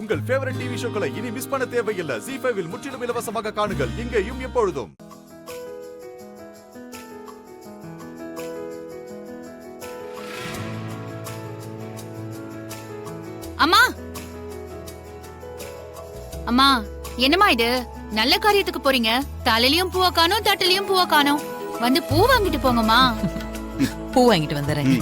உங்கள் favourite TV ஷோக்களை இனி miss பண்ண தேவையில்லை. ZEE5 இல் முற்றிலும் இலவசமாக காணுங்கள். இங்கேயும் எப்பொழுதும். அம்மா அம்மா, என்னம்மா இது? நல்ல காரியத்துக்கு போறீங்க, தலையிலயும் பூவ காணோம், தட்டிலையும் பூவ காணோம். வந்து பூ வாங்கிட்டு போங்கம்மா. பூ வாங்கிட்டு வந்துறேன்.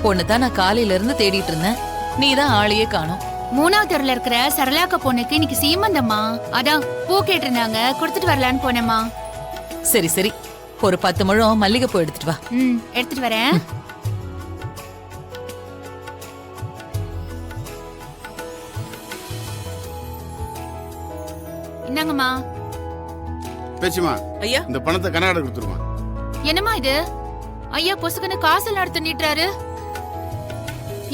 பொண்ணுதான் நான் காலையில இருந்து தேடிட்டு இருந்தேன். நீதான் ஆளையே காணோம். 3வது தெருல இருக்கிற சரளாக்க பொண்ணுக்கு இன்னைக்கு சீமந்தம்மா. அதான் பூ கேட்டிருந்தாங்க, கொடுத்துட்டு வரலான்னு போனேம்மா. சரி சரி, ஒரு 10 முழம் மல்லிகை பூ எடுத்துட்டு வா. எடுத்துட்டு வரேன். என்னங்கம்மா? பேச்சுமா ஐயா, இந்த பணத்தை கர்நாடகா கொடுத்துருமா. என்னம்மா இது? ஐயா பொசுக்குன்னு காசல் நடத்த நீட்டுறாரு.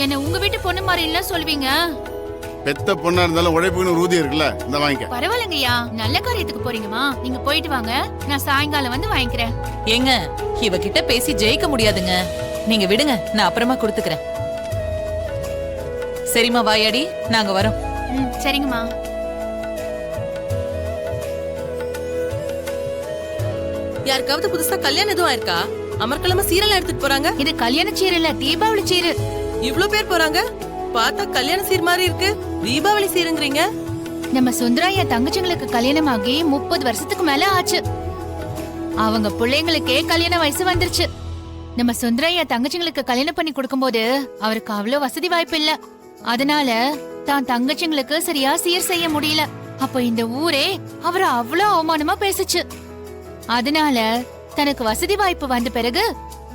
என்ன உங்க வீட்டு பொண்ணு மாதிரி இல்ல சொல்வீங்க? பெத்த பொண்ணா இருந்தாலும் உழைப்புன்னு ஊதியம் இருக்குல்ல, இந்த வாங்கிக்க. பரவாயில்லைங்கய்யா, நல்ல காரியத்துக்கு போறீங்கம்மா. நீங்க போயிட்டு வாங்க, நான் சாயங்காலம் வந்து வாங்கிக்கிறேன். ஏங்க, இவகிட்ட பேசி ஜெயிக்க முடியாதுங்க. நீங்க விடுங்க, நான் அப்புறமா கொடுத்துக்கிறேன். சரிம்மா, வாயாடி, நாங்க வரோம். சரிங்கம்மா. யாருக்காவது புதுசா கல்யாணம் எதுவும் ஆயிருக்கா? அமர்க்கலமா சீரெல்லாம் எடுத்துட்டு போறாங்க. இது கல்யாண சீர் இல்ல, தீபாவளி சீரு. இவ்ளோ பேர் போறாங்க, பார்த்தா கல்யாண சீர் மாதிரி இருக்கு. தீபாவளி சீருங்கறீங்க? நம்ம சுந்தராயா தங்கச்சிங்களுக்கு கல்யாணம் ஆகி 30 வருஷத்துக்கு மேல ஆச்சு. அவங்க பிள்ளைங்களுக்கே கல்யாண வயசு வந்துருச்சு. நம்ம சுந்தராயா தங்கச்சிங்களுக்கு கல்யாணம் பண்ணி கொடுக்கும்போது அவருக்கு அவ்வளவு வசதி வாய்ப்பு இல்ல. அதனால தான் தங்கச்சிங்களுக்கு சரியா சீர் செய்ய முடியல. அப்ப இந்த ஊரே அவரை அவ்வளவு அவமானமா பேசுச்சு. அதனால தனக்கு வசதி வாய்ப்பு வந்த பிறகு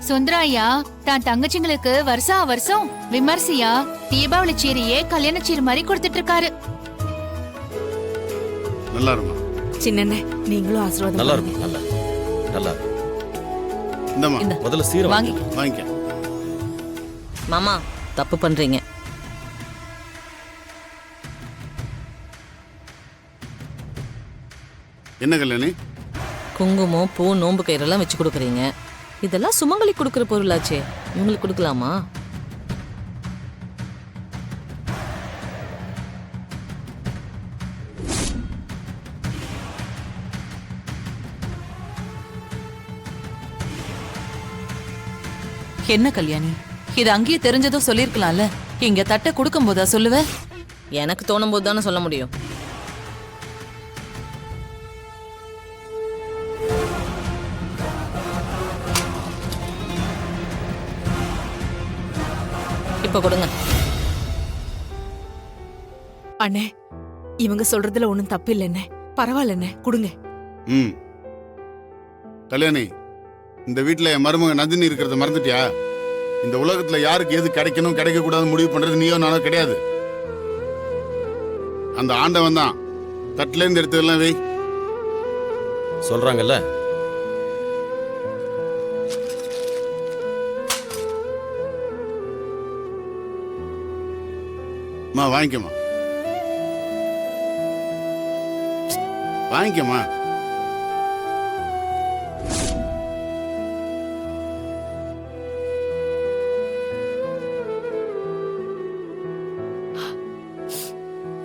சுந்தராயா தான் தங்கச்சிங்களுக்கு வருஷம் விமர்சையா தீபாவளி சீரையே கல்யாண சீர் மாதிரி கொடுத்துட்டு இருக்காரு. நல்லா இருக்குமா சின்னண்ணே, நீங்களும் ஆசீர்வாதம் நல்லா இருக்கும். நல்லா நல்லா இந்தம்மா முதல்ல சீரை வாங்கி வாங்கிக்க. மாமா, தப்பு பண்றீங்க. என்ன கல்யாணி? குங்குமம், பூ, நோம்பு கயிறெல்லாம் வச்சு கொடுக்குறீங்க. இதெல்லாம் சுமங்கலி கொடுக்குற பொருளாச்சே, இவங்களுக்கு கொடுக்கலாமா? என்ன கல்யாணி, இது அங்கேயே தெரிஞ்சதும் சொல்லிருக்கலாம்ல. இங்க தட்டை கொடுக்கும் போதா சொல்லுவ? எனக்கு தோணும் போது தானே சொல்ல முடியும். இப்ப கொடுங்க. அண்ணே, இவங்க சொல்றதுல ஒண்ணும் தப்பு இல்லைண்ணே. பரவாயில்லண்ணே, கொடுங்க. கல்யாணி, இந்த வீட்டுல என் மருமக நந்தினி இருக்கிறத மறந்துட்டியா? இந்த உலகத்துல யாருக்கு எது கிடைக்கணும் கிடைக்க கூடாது முடிவு பண்றது நீயோ நானோ கிடையாது. அந்த ஆண்டவன் தான். தட்டுல இருந்து எடுத்ததெல்லாம் வை. சொல்றாங்கல்ல. வாங்கிக்கமா, வாங்கிக்கமா.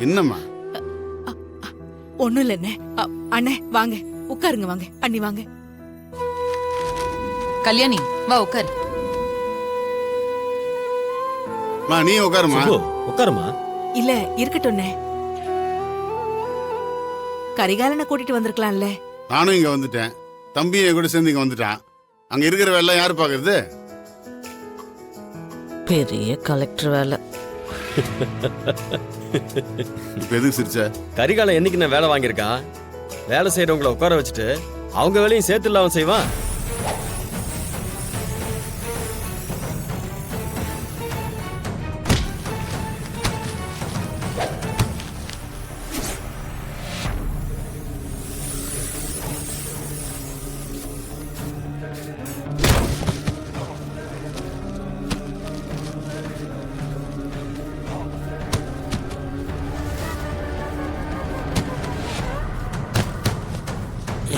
என்னம்மா? ஒண்ணும் இல்லண்ணே. அண்ணே வாங்க, உட்காருங்க. வாங்க அண்ணி, வாங்க. கல்யாணி, வா உட்காரு. நீ உட்காருமா. உட்காருமா. இல்ல இருக்கட்டும்ண்ணே, கரிகாலனை கூட்டிட்டு வந்திருக்கலாம்ல. நானும் இங்க வந்துட்டேன், தம்பியும் என் கூட சேர்ந்து இங்க வந்துட்டான். அங்க இருக்கிற வேலை யாரு பாக்குறது? பெரிய கலெக்டர் வேலை. இப்ப எதுக்கு சிரிச்ச? கரிகாலம் என்னைக்கு நான் வேலை வாங்கியிருக்கான்? வேலை செய்யறவங்களை உட்கார வச்சுட்டு அவங்க வேலையும் சேர்த்து அவன் செய்வான்.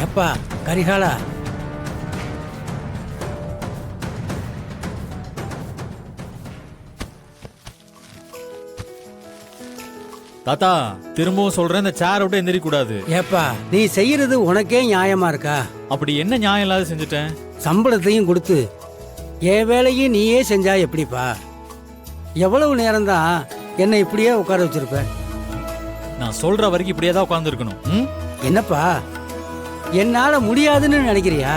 ஏப்பா கரிகாலா, தாத்தா திரும்பவும் சொல்றேன், இந்த சேர் விட்டு எந்திரிக்க கூடாது. ஏப்பா நீ செய்யறது உனக்கே நியாயமா இருக்கா? அப்படி என்ன நியாயம் இல்லாத செஞ்சுட்டேன்? சம்பளத்தையும் கொடுத்து என் வேலையும் நீயே செஞ்சா எப்படிப்பா? எவ்வளவு நேரம்தான் என்னை இப்படியே உட்கார வச்சிருப்ப? நான் சொல்ற வரைக்கும் இப்படியே தான் உட்கார்ந்துருக்கணும். என்னப்பா என்னால முடியாதுன்னு நினைக்கிறியா?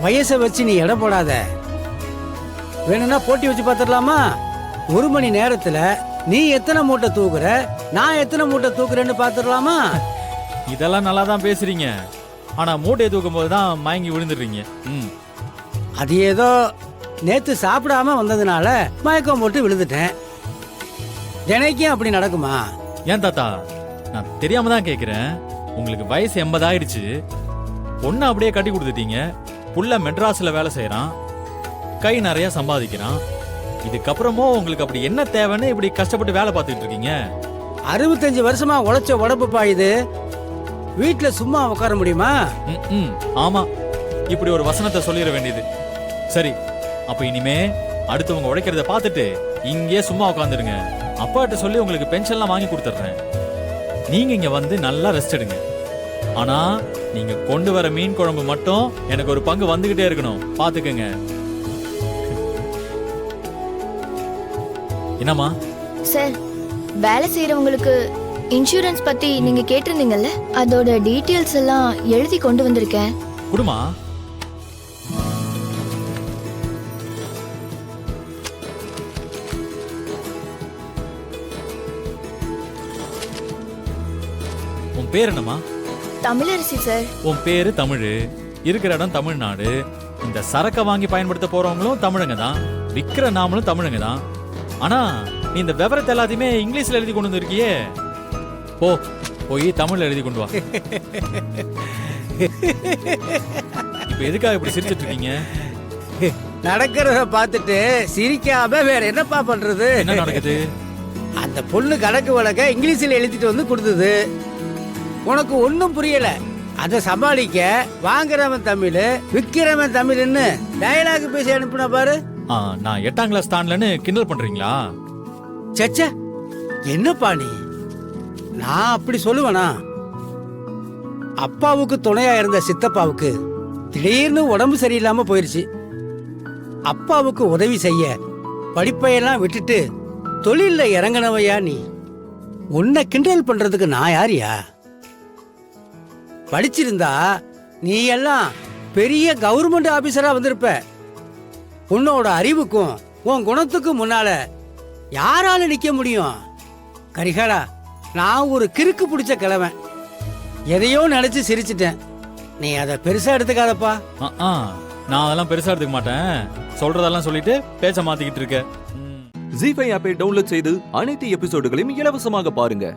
வயசை வச்சு நீ எடை போடாத. வேணும்னா போட்டி வச்சு பார்த்துடலாமா? 1 மணி நேரத்துல நீ எத்தனை மூட்டை தூக்குற, நான் எத்தனை மூட்டை தூக்குறேன்னு பார்த்துடலாமா? இதெல்லாம் நல்லா தான் பேசுறீங்க, ஆனா மூட்டையை தூக்கும் போது தான் மயங்கி விழுந்துடுறீங்க. அது ஏதோ நேத்து சாப்பிடாம வந்ததுனால மயக்கம் போட்டு விழுந்துட்டேன். தினைக்கும் அப்படி நடக்குமா? ஏன் தாத்தா, நான் தெரியாம தான் கேக்குறேன். உங்களுக்கு வயசு 80 ஆயிடுச்சு, பொண்ணை அப்படியே கட்டி கொடுத்துட்டீங்க. புள்ள மெட்ராஸ்ல வேலை செய்யறான், கை நிறைய சம்பாதிக்கிறான். இதுக்கப்புறமும் உங்களுக்கு அப்படி என்ன தேவைன்னு இப்படி கஷ்டப்பட்டு வேலை பார்த்துட்டு இருக்கீங்க? 65 வருஷமா உழைச்ச உடம்புப்பா இது. வீட்டுல சும்மா உட்கார முடியுமா? ஆமா, இப்படி ஒரு வசனத்தை சொல்லிட வேண்டியது. சரி, அப்ப இனிமே அடுத்தவங்க உழைக்கிறத பார்த்துட்டு இங்கே சும்மா உட்காந்துருங்க. அப்பாட்ட சொல்லி உங்களுக்கு பென்ஷன்லாம் வாங்கி கொடுத்துட்றேன். நீங்க இங்க வந்து நல்லா ரெஸ்ட் எடுங்க. ஆனா நீங்க கொண்டு வர மீன் குழம்பு மட்டும் எனக்கு ஒரு பங்கு வந்துகிட்டே இருக்கணும், பாத்துக்கங்க. என்னம்மா? சார், வேலை செய்யறவங்களுக்கு இன்சூரன்ஸ் பத்தி நீங்க கேட்டிருந்தீங்கல்ல, அதோட டீடைல்ஸ் எல்லாம் எழுதி கொண்டு வந்திருக்கேன். குடுமா. உன் பேர் என்னம்மா? தமிழரசி சார். உன் பேரு தமிழ், இருக்கிற இடம் தமிழ்நாடு. இந்த சரக்கை வாங்கி பயன்படுத்த போறவங்களும் தமிழங்க தான், விக்கிற நாமளும் தமிழங்க தான். ஆனா நீ இந்த விவரத்தை எல்லாத்தையுமே இங்கிலீஷ்ல எழுதி கொண்டு வந்திருக்கியே. போய் தமிழ்ல எழுதி கொண்டு வா. இப்ப எதுக்காக இப்படி சிரிச்சிட்டு இருக்கீங்க? நடக்கிறத பார்த்துட்டு சிரிக்காம வேற என்னப்பா பண்றது? என்ன நடக்குது? அந்த பொண்ணு கணக்கு வழக்க இங்கிலீஷ்ல எழுதிட்டு வந்து கொடுத்தது. உனக்கு ஒன்னும் புரியல. அதை சமாளிக்க வாங்குறவன் தமிழ், விக்கிறவன் தமிழ்னு டயலாக் பேசி அனுப்புன பாரு. நான் 8ஆம் கிளாஸ் தாண்டலன்னு கிண்டல் பண்றீங்களா? சச்சா, என்னப்பா நீ? நான் அப்படி சொல்லுவேனா? அப்பாவுக்கு துணையா இருந்த சித்தப்பாவுக்கு திடீர்னு உடம்பு சரியில்லாம போயிருச்சு. அப்பாவுக்கு உதவி செய்ய படிப்பையெல்லாம் விட்டுட்டு தொழில்ல இறங்கினவையா நீ? உன்னை கிண்டல் பண்றதுக்கு நான் யாரியா? படிச்சிருந்தா நீ எல்லாம் பெரிய கவர்மெண்ட் ஆபீசரா வந்திருப்ப. உன்னோட அறிவுக்கும் உன் குணத்துக்கும் முன்னால யாரால நிக்க முடியும்? கரிகாலா, நான் ஒரு கிறுக்கு பிடிச்ச கிழவன். எதையோ நினைச்சு சிரிச்சிட்டேன். நீ அதை பெருசா எடுத்துக்காதப்பா. நான் அதெல்லாம் பெருசா எடுத்துக்க மாட்டேன். சொல்றதெல்லாம் சொல்லிட்டு பேச்ச மாத்திக்கிட்டு இருக்க. ஜீ5 ஆப்பை டவுன்லோட் செய்து அனைத்து எபிசோடுகளையும் இலவசமாக பாருங்க.